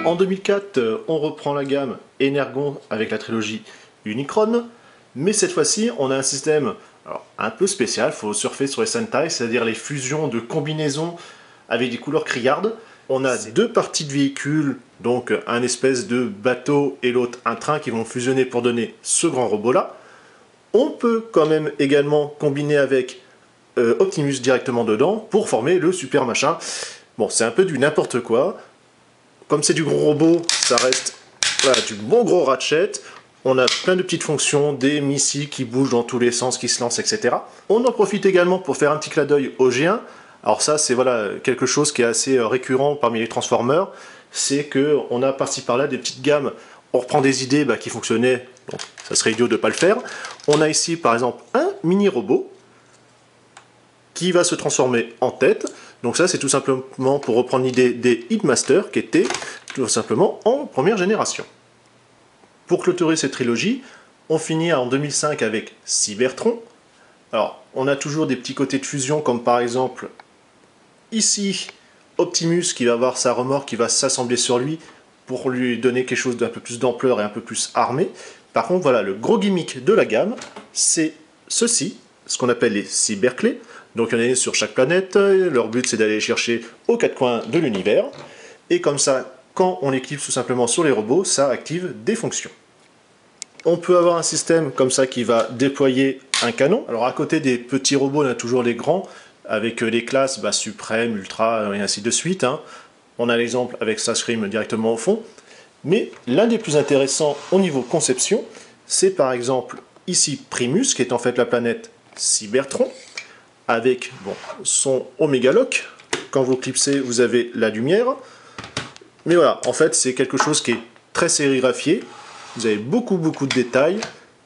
En 2004, on reprend la gamme Energon avec la trilogie Unicron, mais cette fois-ci, on a un système un peu spécial, il faut surfer sur les Sentai, c'est-à-dire les fusions de combinaisons avec des couleurs criardes. On a deux parties de véhicules, donc un espèce de bateau et l'autre un train qui vont fusionner pour donner ce grand robot-là. On peut quand même également combiner avec Optimus directement dedans pour former le super machin. Bon, c'est un peu du n'importe quoi. Comme c'est du gros robot, ça reste voilà, du bon gros Ratchet. On a plein de petites fonctions, des missiles qui bougent dans tous les sens, qui se lancent, etc. On en profite également pour faire un petit clin d'œil au G1. Alors ça, c'est voilà, quelque chose qui est assez récurrent parmi les Transformers. C'est qu'on a par-ci par-là des petites gammes. On reprend des idées qui fonctionnaient, donc ça serait idiot de ne pas le faire. On a ici par exemple un mini-robot qui va se transformer en tête. Donc ça, c'est tout simplement pour reprendre l'idée des Headmasters qui étaient tout simplement en première génération. Pour clôturer cette trilogie, on finit en 2005 avec Cybertron. Alors, on a toujours des petits côtés de fusion, comme par exemple, ici, Optimus qui va avoir sa remorque qui va s'assembler sur lui pour lui donner quelque chose d'un peu plus d'ampleur et un peu plus armé. Par contre, voilà, le gros gimmick de la gamme, c'est ceci, ce qu'on appelle les cyberclés. Donc il y en a une sur chaque planète, leur but c'est d'aller chercher aux quatre coins de l'univers, et comme ça, quand on les clique tout simplement sur les robots, ça active des fonctions. On peut avoir un système comme ça qui va déployer un canon. Alors à côté des petits robots, on a toujours les grands, avec les classes suprême, ultra, et ainsi de suite. On a l'exemple avec Starscream directement au fond. Mais l'un des plus intéressants au niveau conception, c'est par exemple ici Primus, qui est en fait la planète Cybertron, avec son Omega Lock. Quand vous clipsez, vous avez la lumière. Mais voilà, en fait, c'est quelque chose qui est très sérigraphié. Vous avez beaucoup de détails.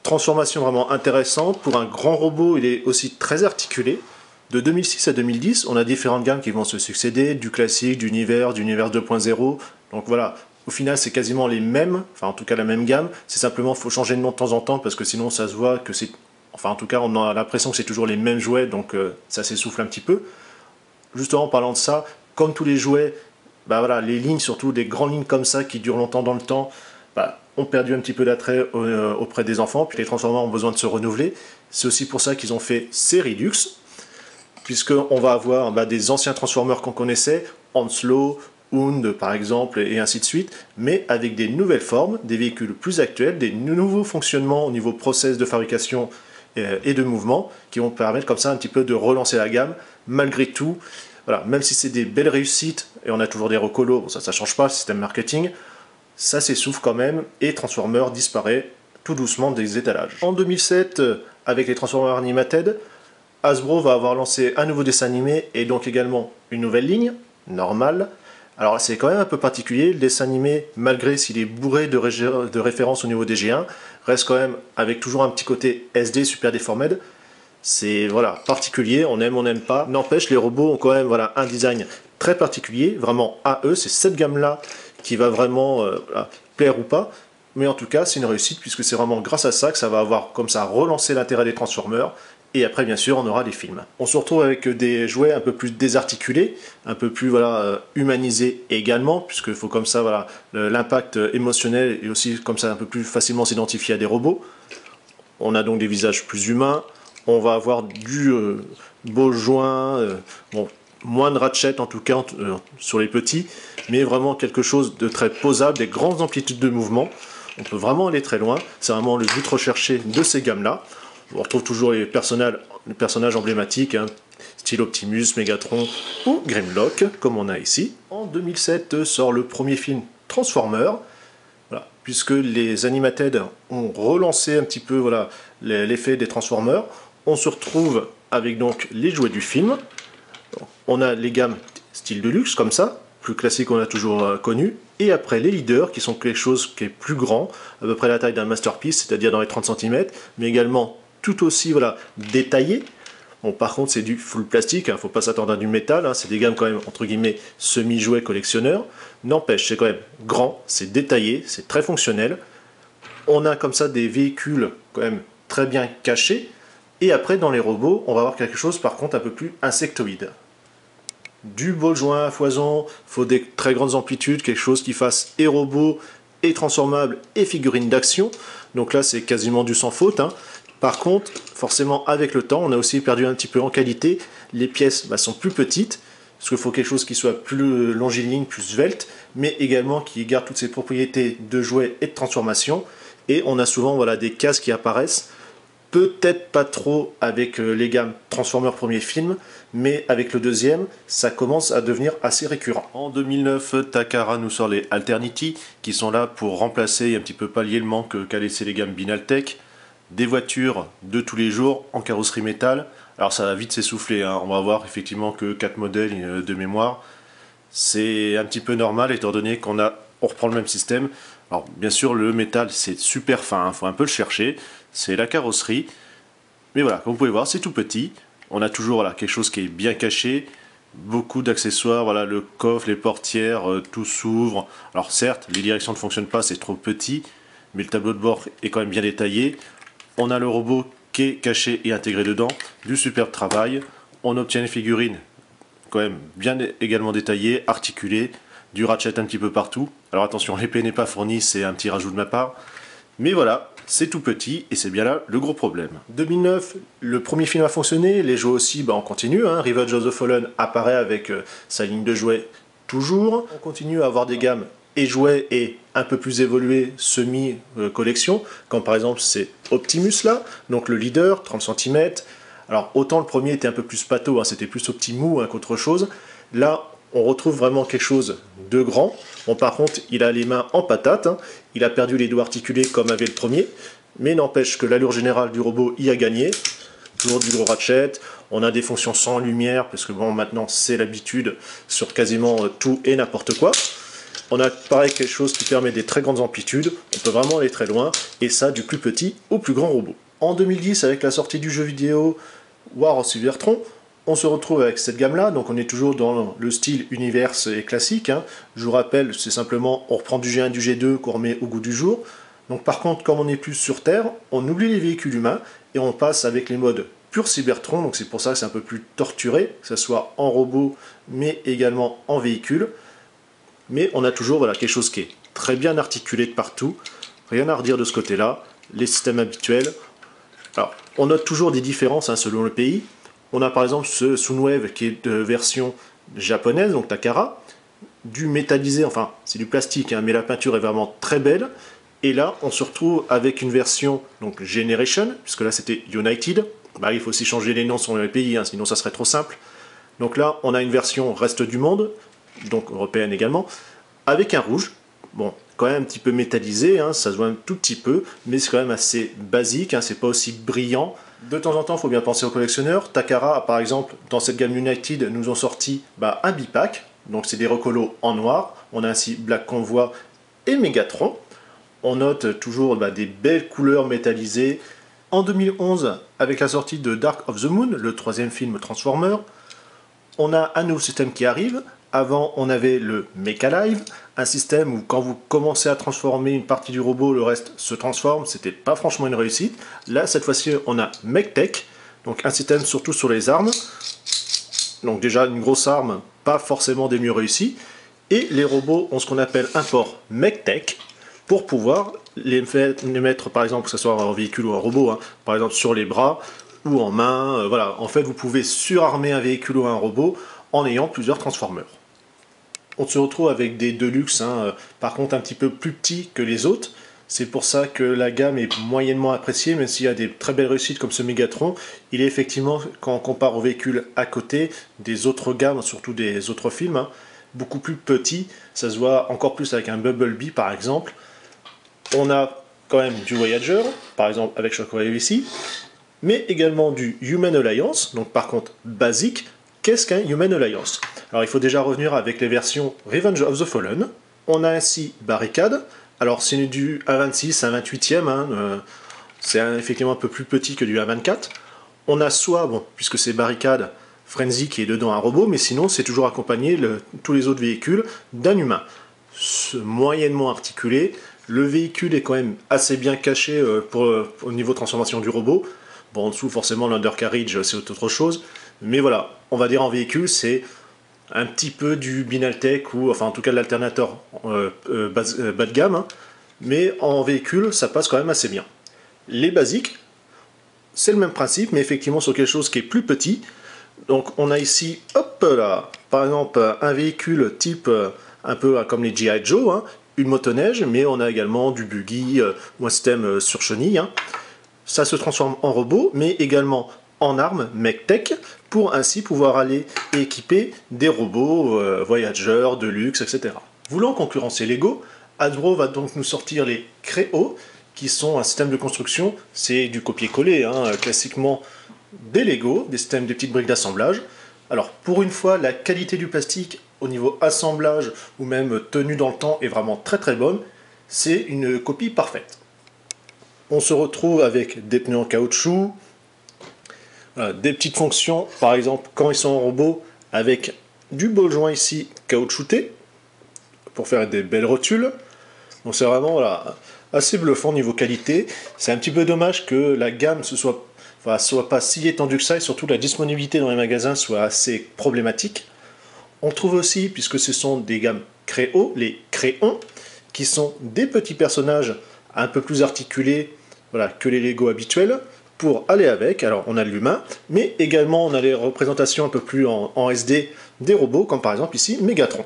Transformation vraiment intéressante. Pour un grand robot, il est aussi très articulé. De 2006 à 2010, on a différentes gammes qui vont se succéder, du classique, d'univers 2.0. Donc voilà, au final, c'est quasiment les mêmes, enfin en tout cas la même gamme. C'est simplement, il faut changer de nom de temps en temps, parce que sinon ça se voit que c'est... Enfin, en tout cas, on a l'impression que c'est toujours les mêmes jouets, donc ça s'essouffle un petit peu. Justement, en parlant de ça, comme tous les jouets, voilà, les lignes, surtout des grandes lignes comme ça, qui durent longtemps dans le temps, ont perdu un petit peu d'attrait auprès des enfants, puis les Transformers ont besoin de se renouveler. C'est aussi pour ça qu'ils ont fait ces Redux, puisqu'on va avoir des anciens Transformers qu'on connaissait, Hanslow, Hound par exemple, et ainsi de suite, mais avec des nouvelles formes, des véhicules plus actuels, des nouveaux fonctionnements au niveau process de fabrication et de mouvement qui vont permettre comme ça un petit peu de relancer la gamme malgré tout. Voilà, même si c'est des belles réussites et on a toujours des recolos, bon, ça change pas le système marketing, ça s'essouffle quand même et Transformers disparaît tout doucement des étalages. En 2007, avec les Transformers Animated, Hasbro va avoir lancé un nouveau dessin animé et donc également une nouvelle ligne, normale. Alors c'est quand même un peu particulier, le dessin animé, malgré s'il est bourré de références au niveau des G1, reste quand même avec toujours un petit côté SD, Super Deformed. C'est voilà, particulier, on n'aime pas. N'empêche, les robots ont quand même un design très particulier, vraiment à eux, c'est cette gamme-là qui va vraiment plaire ou pas. Mais en tout cas, c'est une réussite puisque c'est vraiment grâce à ça que ça va avoir comme ça relancé l'intérêt des Transformers. Et après, bien sûr, on aura des films. On se retrouve avec des jouets un peu plus désarticulés, un peu plus humanisés également, puisqu'il faut comme ça, l'impact émotionnel et aussi comme ça un peu plus facilement s'identifier à des robots. On a donc des visages plus humains. On va avoir du beau joint, moins de ratchet en tout cas sur les petits, mais vraiment quelque chose de très posable, des grandes amplitudes de mouvement. On peut vraiment aller très loin. C'est vraiment le but recherché de ces gammes-là. On retrouve toujours les personnages emblématiques, style Optimus, Megatron ou Grimlock, comme on a ici. En 2007 sort le premier film Transformers, puisque les Animated ont relancé un petit peu l'effet des Transformers. On se retrouve avec donc les jouets du film. On a les gammes style Deluxe, comme ça, plus classique qu'on a toujours connu. Et après les leaders, qui sont quelque chose qui est plus grand, à peu près la taille d'un Masterpiece, c'est-à-dire dans les 30 cm, mais également tout aussi détaillé. Bon, par contre, c'est du full plastique, faut pas s'attendre à du métal, c'est des gammes quand même, entre guillemets, semi-jouets collectionneurs. N'empêche, c'est quand même grand, c'est détaillé, c'est très fonctionnel. On a comme ça des véhicules quand même très bien cachés. Et après, dans les robots, on va avoir quelque chose par contre un peu plus insectoïde. du ball joint à foison, faut des très grandes amplitudes, quelque chose qui fasse et robot, et transformable, et figurine d'action. Donc là, c'est quasiment du sans faute, hein. Par contre, forcément, avec le temps, on a aussi perdu un petit peu en qualité. Les pièces sont plus petites, parce qu'il faut quelque chose qui soit plus longiligne, plus svelte, mais également qui garde toutes ses propriétés de jouet et de transformation. Et on a souvent voilà, des cases qui apparaissent, peut-être pas trop avec les gammes Transformers premier film, mais avec le deuxième, ça commence à devenir assez récurrent. En 2009, Takara nous sort les Alternity, qui sont là pour remplacer et un petit peu pallier le manque qu'a laissé les gammes Binaltech. Des voitures de tous les jours en carrosserie métal. Alors ça va vite s'essouffler, hein. On va avoir effectivement que 4 modèles de mémoire. C'est un petit peu normal étant donné on reprend le même système. Alors bien sûr le métal c'est super fin, il faut un peu le chercher. C'est la carrosserie. Mais voilà, comme vous pouvez voir c'est tout petit. On a toujours voilà, quelque chose qui est bien caché. Beaucoup d'accessoires, voilà, le coffre, les portières, tout s'ouvre. Alors certes les directions ne fonctionnent pas, c'est trop petit. Mais le tableau de bord est quand même bien détaillé. On a le robot qui est caché et intégré dedans, du superbe travail. On obtient une figurine quand même bien également détaillée, articulée, du ratchet un petit peu partout. Alors attention, l'épée n'est pas fournie, c'est un petit rajout de ma part. Mais voilà, c'est tout petit et c'est bien là le gros problème. 2009, le premier film a fonctionné, les jeux aussi, on continue. Hein. Revenge of the Fallen apparaît avec sa ligne de jouets toujours. On continue à avoir des gammes et jouets et un peu plus évolué semi-collection, comme par exemple c'est Optimus là, donc le leader, 30 cm. Alors autant le premier était un peu plus pâteau, hein, c'était plus Optimou qu'autre chose. Là on retrouve vraiment quelque chose de grand. Bon par contre il a les mains en patate, hein. Il a perdu les doigts articulés comme avait le premier, mais n'empêche que l'allure générale du robot y a gagné. Toujours du gros ratchet, on a des fonctions sans lumière, parce que bon maintenant c'est l'habitude sur quasiment tout et n'importe quoi. On a pareil quelque chose qui permet des très grandes amplitudes, on peut vraiment aller très loin, et ça du plus petit au plus grand robot. En 2010, avec la sortie du jeu vidéo War of Cybertron, on se retrouve avec cette gamme-là, donc on est toujours dans le style univers et classique. Hein. Je vous rappelle, c'est simplement, on reprend du G1 du G2 qu'on remet au goût du jour. Donc par contre, comme on n'est plus sur Terre, on oublie les véhicules humains, et on passe avec les modes pur Cybertron, donc c'est pour ça que c'est un peu plus torturé, que ce soit en robot, mais également en véhicule. Mais on a toujours voilà, quelque chose qui est très bien articulé de partout, rien à redire de ce côté-là, les systèmes habituels. Alors, on note toujours des différences selon le pays. On a par exemple ce Soundwave qui est de version japonaise, donc Takara, du métallisé, enfin c'est du plastique, mais la peinture est vraiment très belle. Et là, on se retrouve avec une version donc Generation, puisque là c'était United. Il faut aussi changer les noms selon les pays, sinon ça serait trop simple. Donc là, on a une version Reste du Monde, donc européenne également, avec un rouge, bon, quand même un petit peu métallisé, ça se voit un tout petit peu, mais c'est quand même assez basique, c'est pas aussi brillant. De temps en temps, il faut bien penser aux collectionneurs. Takara, par exemple, dans cette gamme United, nous ont sorti un bipack, donc c'est des recolos en noir, on a ainsi Black Convoy et Megatron. On note toujours des belles couleurs métallisées. En 2011, avec la sortie de Dark of the Moon, le troisième film Transformer, on a un nouveau système qui arrive. Avant, on avait le Mecha Live, un système où quand vous commencez à transformer une partie du robot, le reste se transforme. C'était pas franchement une réussite. Là, cette fois-ci, on a MechTech, donc un système surtout sur les armes. Donc déjà, une grosse arme, pas forcément des mieux réussis. Et les robots ont ce qu'on appelle un port MechTech pour pouvoir les mettre, par exemple, que ce soit en véhicule ou en robot, par exemple sur les bras ou en main. Voilà, en fait, vous pouvez surarmer un véhicule ou un robot en ayant plusieurs transformeurs. On se retrouve avec des Deluxe, par contre un petit peu plus petits que les autres. C'est pour ça que la gamme est moyennement appréciée, même s'il y a des très belles réussites comme ce Megatron. Il est effectivement, quand on compare aux véhicules à côté des autres gammes, surtout des autres films, beaucoup plus petit. Ça se voit encore plus avec un Bumblebee par exemple. On a quand même du Voyager, par exemple avec Shockwave ici, mais également du Human Alliance, donc par contre basique. Qu'est-ce qu'un Human Alliance? Alors il faut déjà revenir avec les versions Revenge of the Fallen. On a ainsi Barricade. Alors c'est du A26, un 28e, c'est effectivement un peu plus petit que du A24. On a soit, bon, puisque c'est Barricade, Frenzy qui est dedans un robot, mais sinon c'est toujours accompagné, tous les autres véhicules, d'un humain. Moyennement articulé, le véhicule est quand même assez bien caché au niveau transformation du robot. Bon, en dessous forcément l'undercarriage c'est autre chose, mais voilà, on va dire en véhicule c'est un petit peu du Binaltech, ou enfin en tout cas de l'alternateur bas de gamme, hein. Mais en véhicule, ça passe quand même assez bien. Les basiques, c'est le même principe, mais effectivement sur quelque chose qui est plus petit. Donc on a ici, hop là, par exemple un véhicule type un peu comme les G.I. Joe, hein, une motoneige, mais on a également du buggy ou un système sur chenille, hein. Ça se transforme en robot, mais également en arme MechTech, pour ainsi pouvoir aller équiper des robots voyageurs, de luxe, etc. Voulant concurrencer Lego, Hasbro va donc nous sortir les Creo, qui sont un système de construction, c'est du copier-coller, hein, classiquement des Lego, des systèmes, des petites briques d'assemblage. Alors pour une fois, la qualité du plastique au niveau assemblage ou même tenue dans le temps est vraiment très très bonne. C'est une copie parfaite. On se retrouve avec des pneus en caoutchouc, des petites fonctions, par exemple quand ils sont en robot, avec du ball joint ici caoutchouté pour faire des belles rotules. Donc c'est vraiment voilà, assez bluffant niveau qualité. C'est un petit peu dommage que la gamme soit pas si étendue que ça, et surtout la disponibilité dans les magasins soit assez problématique. On trouve aussi, puisque ce sont des gammes Creo, les Créons, qui sont des petits personnages un peu plus articulés, voilà, que les Lego habituels, pour aller avec. Alors on a de l'humain, mais également on a les représentations un peu plus en SD des robots, comme par exemple ici Megatron.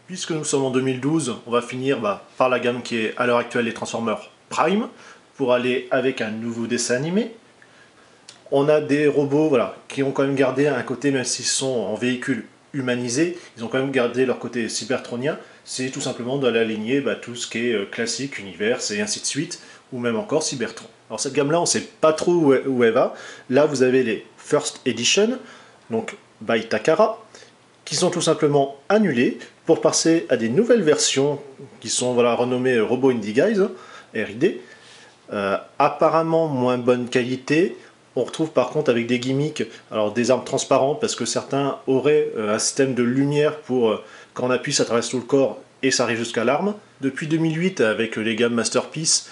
Puisque nous sommes en 2012, on va finir par la gamme qui est à l'heure actuelle les Transformers Prime, pour aller avec un nouveau dessin animé. On a des robots voilà, qui ont quand même gardé un côté, même s'ils sont en véhicule humanisé, ils ont quand même gardé leur côté cybertronien. C'est tout simplement de l'aligner tout ce qui est classique, univers et ainsi de suite, ou même encore Cybertron. Alors cette gamme là, on ne sait pas trop où elle va. Là vous avez les First Edition, donc by Takara, qui sont tout simplement annulés pour passer à des nouvelles versions qui sont voilà, renommées Robo Indie Guys, RID. Apparemment moins bonne qualité. On retrouve par contre avec des gimmicks, alors des armes transparentes, parce que certains auraient un système de lumière pour quand on appuie ça traverse tout le corps et ça arrive jusqu'à l'arme. Depuis 2008 avec les gammes Masterpiece,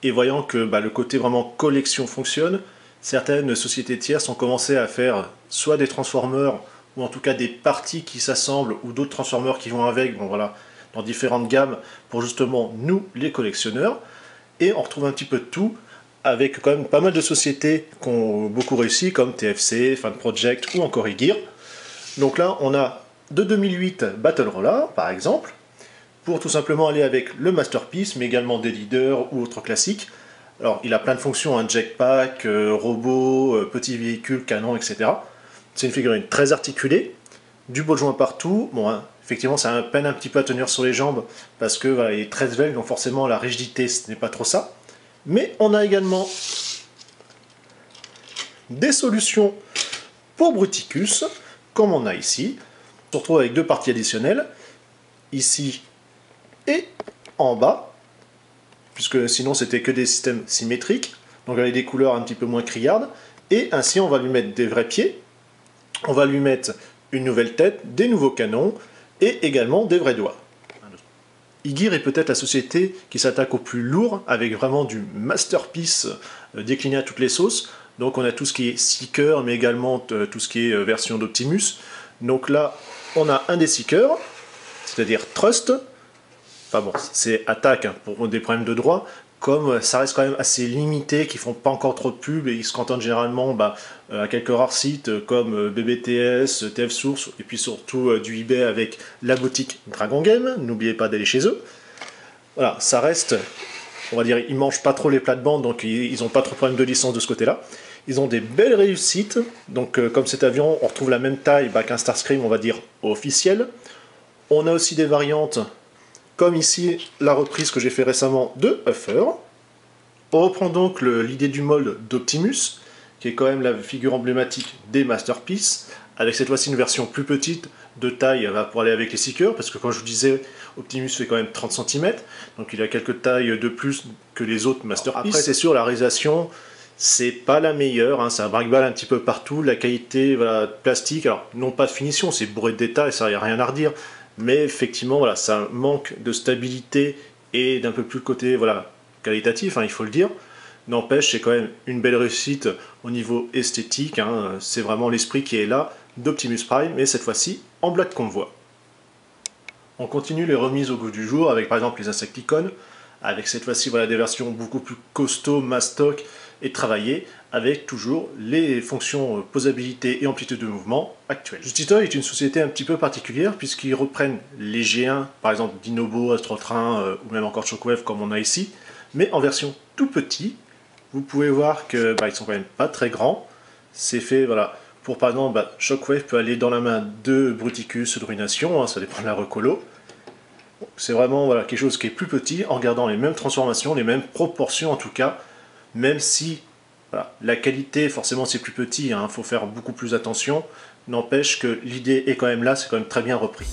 et voyant que le côté vraiment collection fonctionne, certaines sociétés tierces ont commencé à faire soit des Transformers, ou en tout cas des parties qui s'assemblent, ou d'autres Transformers qui vont avec, bon voilà, dans différentes gammes, pour justement nous les collectionneurs. Et on retrouve un petit peu de tout, avec quand même pas mal de sociétés qui ont beaucoup réussi, comme TFC, Fan Project ou encore eGear. Donc là, on a de 2008 Battle Roller, par exemple, pour tout simplement aller avec le Masterpiece, mais également des leaders ou autres classiques. Alors, il a plein de fonctions, un jetpack, robot, petit véhicule, canon, etc. C'est une figurine très articulée, du beau joint partout. Bon, hein, effectivement, ça peine un petit peu à tenir sur les jambes, parce que voilà, il est très svelte, donc forcément la rigidité, ce n'est pas trop ça. Mais on a également des solutions pour Bruticus, comme on a ici. On se retrouve avec deux parties additionnelles, ici et en bas, puisque sinon c'était que des systèmes symétriques, donc avec des couleurs un petit peu moins criardes. Et ainsi on va lui mettre des vrais pieds, on va lui mettre une nouvelle tête, des nouveaux canons, et également des vrais doigts. eGear est peut-être la société qui s'attaque au plus lourd, avec vraiment du Masterpiece décliné à toutes les sauces. Donc on a tout ce qui est Seeker, mais également tout ce qui est version d'Optimus. Donc là, on a un des Seekers, c'est-à-dire Trust. Enfin bon, c'est attaque hein, pour des problèmes de droit. Comme ça reste quand même assez limité, qui font pas encore trop de pubs et ils se contentent généralement à quelques rares sites comme BBTS, TF Source et puis surtout du eBay avec la boutique Dragon Game. N'oubliez pas d'aller chez eux. Voilà, ça reste, on va dire, ils mangent pas trop les plates-bandes, donc ils n'ont pas trop de problèmes de licence de ce côté-là. Ils ont des belles réussites, donc comme cet avion, on retrouve la même taille qu'un Starscream, on va dire officiel. On a aussi des variantes, comme ici la reprise que j'ai fait récemment de Huffer. On reprend donc l'idée du molde d'Optimus, qui est quand même la figure emblématique des Masterpiece, avec cette fois-ci une version plus petite, de taille pour aller avec les Seekers, parce que comme je vous disais, Optimus fait quand même 30 cm, donc il a quelques tailles de plus que les autres Masterpiece. Après c'est sûr, la réalisation, c'est pas la meilleure, hein, c'est un bric-balle un petit peu partout, la qualité plastique, alors non pas de finition, c'est bourré de détails, ça y a rien à redire, mais effectivement voilà, ça manque de stabilité et d'un peu plus le côté qualitatif, hein, il faut le dire. N'empêche, c'est quand même une belle réussite au niveau esthétique, hein, c'est vraiment l'esprit qui est là, d'Optimus Prime, mais cette fois-ci en Black Convoy. On continue les remises au goût du jour avec par exemple les Insecticons, avec cette fois-ci voilà, des versions beaucoup plus costauds, mastoc et travaillées, avec toujours les fonctions posabilité et amplitude de mouvement actuelles. Justitoy est une société un petit peu particulière puisqu'ils reprennent les G1, par exemple Dinobo, Astrotrain ou même encore Shockwave comme on a ici, mais en version tout petit. Vous pouvez voir que ils sont quand même pas très grands. C'est fait voilà, pour par exemple Shockwave peut aller dans la main de Bruticus, de Ruination, ça dépend de la recolo. C'est vraiment voilà, quelque chose qui est plus petit en gardant les mêmes transformations, les mêmes proportions en tout cas, même si voilà, la qualité, forcément c'est plus petit, faut faire beaucoup plus attention, n'empêche que l'idée est quand même là, c'est quand même très bien repris.